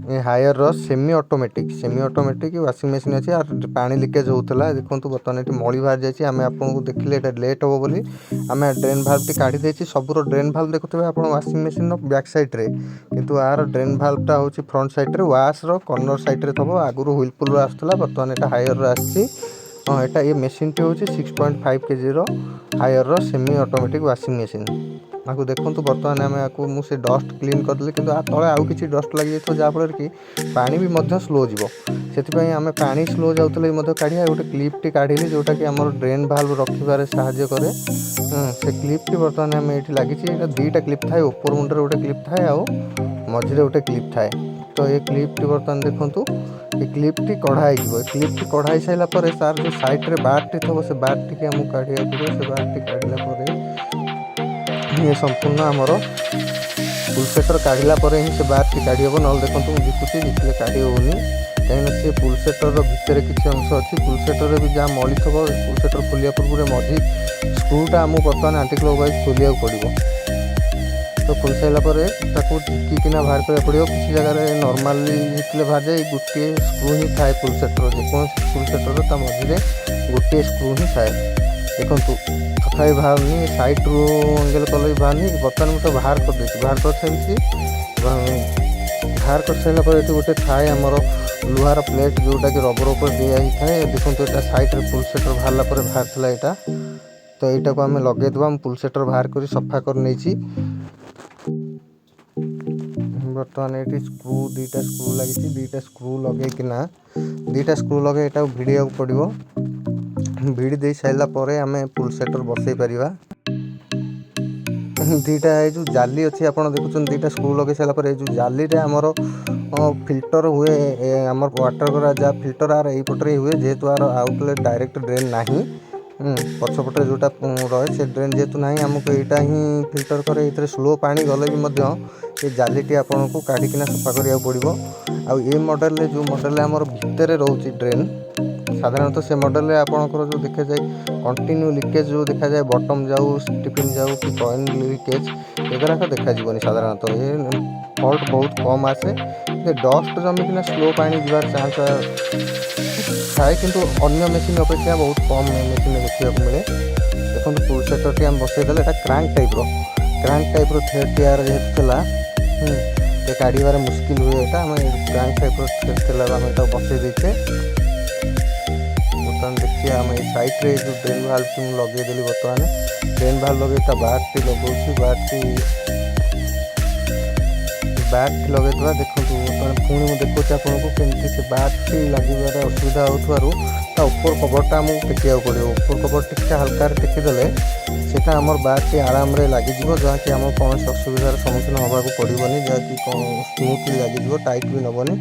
ये हायर रो semi automatic washing machine अच्छी और पानी लीकेज होता देखो बर्तमान ये मली बाहर जाइए आम आपको देखिले ये लेट हम बोली आम ड्रेन भाल्व टी काढ़ी देछि सबुर ड्रेन भाल्व देखुए आप वाशिंग मशीन बैक साइड्रे किंतु आर ड्रेन भाल्वटा हूँ फ्रंट साइड्रे वाश कर्नर साइड्रे थब आगुरी व्हीलपुल आसूला बर्तमान यहाँ हायर आसी हाँ यहाँ ये मेसीन टी हूँ 6.5 kg Haier semi automatic washing machine आपको देखो बर्तमान आम आपको मुझे डस्ट क्लीन करदेली कि तले आउ कि डस्ट लग जाए जहाँफल कि पानी भी स्लो जीव से आम पानी स्लो जाऊे काढ़ा गोटे क्लिप्टी काढ़ी जोटा कि आम ड्रेन भाल्व रखार साहाय्य कै से क्लिप्टी बर्तमान आम ये लगी दुईटा क्लिप थाए ऊपर मुंडे गोटे क्लिप थाए आउ मझे गोटे क्लिप थाए तो ये क्लिप्टी बर्तमान देखूँ ये क्लिप्टी कढ़ाई क्लिप्टी कढ़ाई सारापर तार जो सैड्रे बारटी थो से बारटी की आमको काढ़ा पड़े से बारटी काढ़ला ये संपूर्ण आमर पुलसेटर काढ़ला ही से बारटी काढ़ी हम ना देखो मुझे जितुची जितने काढ़ी होनी कहीं सी पुलसेटर भितर किसी अंश अच्छी पुलसेटर भी जहाँ मली थो पुलसेटर खोलिया पूर्व मझी स्क्रूटा आमको बर्तमान आर्टिकल वाइज खोलिया पड़ो तो खोल सारापर ढिकिना बाहर करा पड़ो किसी जगह नॉर्मली जितने बाहर जाए गोटे स्क्रू ही थाए पुलसेटर जेकोसी पुलसेटर मझे गोटे स्क्रू ही थाए देखो तथा बाहरनी सैड्रु एंगेल कल भी बाहरनी बर्तमान मुझे बाहर कर सारी बाहर कर सारापर ये गोटे थाए आमर लुहार प्लेट जोटा कि रबर उपर दिखाई थाए देखो यहाँ सैड्रे पुलसेटर बाहरला बाहर था यहाँ तो यहाँ को आम लगेदेवा पुलसेटर बाहर कर सफा कर नहीं बर्तमान ये स्क्रू दुईटा स्क्रू लगी दुईटा स्क्रू लगेकिना दुईटा स्क्रू लगे यहाँ भिड़ा पड़ो भिड़ी दे सारापर आम पुलसेटर बसई पार दुईटा जो जाली अच्छी आप देखुं दुईटा स्क्रू लगे सारापर जो जाली आमर फिल्टर हुए आम वाटर करा जहाँ फिल्टर आर यपटे हुए जेहेतु आर आउटलेट डायरेक्ट ड्रेन ना पछपटे जोटा रहे से ड्रेन जेहेतु ना आमको यहाँ ही फिल्टर करे ये स्लो पानी गले भी ये जालीटी आपन को काढ़िकिना सफा करा पड़ो आउ ये मॉडल जो मॉडल आमर भितर रोचे ड्रेन साधारणतः से मॉडल आपंकर जो देखा जाए कंटिन्यू लिकेज जो देखा जाए बटम जाऊ टिफिन जाऊ कि कॉइन लिकेज एगुराक देखा साधारणतः ये फल्ट बहुत कम आसे डस्ट जमिकिना स्लो पानी जीवार चांस थाए किंतु अन्य मेसीन अपेक्षा बहुत कम मेसीन देखा मिले देखो पुलसेटर टी आम बसईदे क्रांक टाइप थ्रेड टीआर जेहेतु ये काढ़ार मुस्किल हुए यहाँ आम क्रांक टाइप थ्रेड थी आम बसई देचे बर्तमान देखिए आम ये सैड्रे जो ड्रेन भाल्व की लगेदेली बर्तमान ड्रेन भाल्व लगे बारटी लगौर बारटी लगेदा देखो बर्तमान पुणी मुझे देखुचे आपको केमती से बारटी लगे असुविधा होता ऊपर कवरटा आमको टेकिया पड़ो ऊपर कवर टिके हल्का टेकीदे सेटा आमर बारटी आराम लगे जहाँकि आम कौन असुविधार सम्मुखीन होगा पड़ोनी जहाँकि स्मूथली लगे टाइट भी नबनी।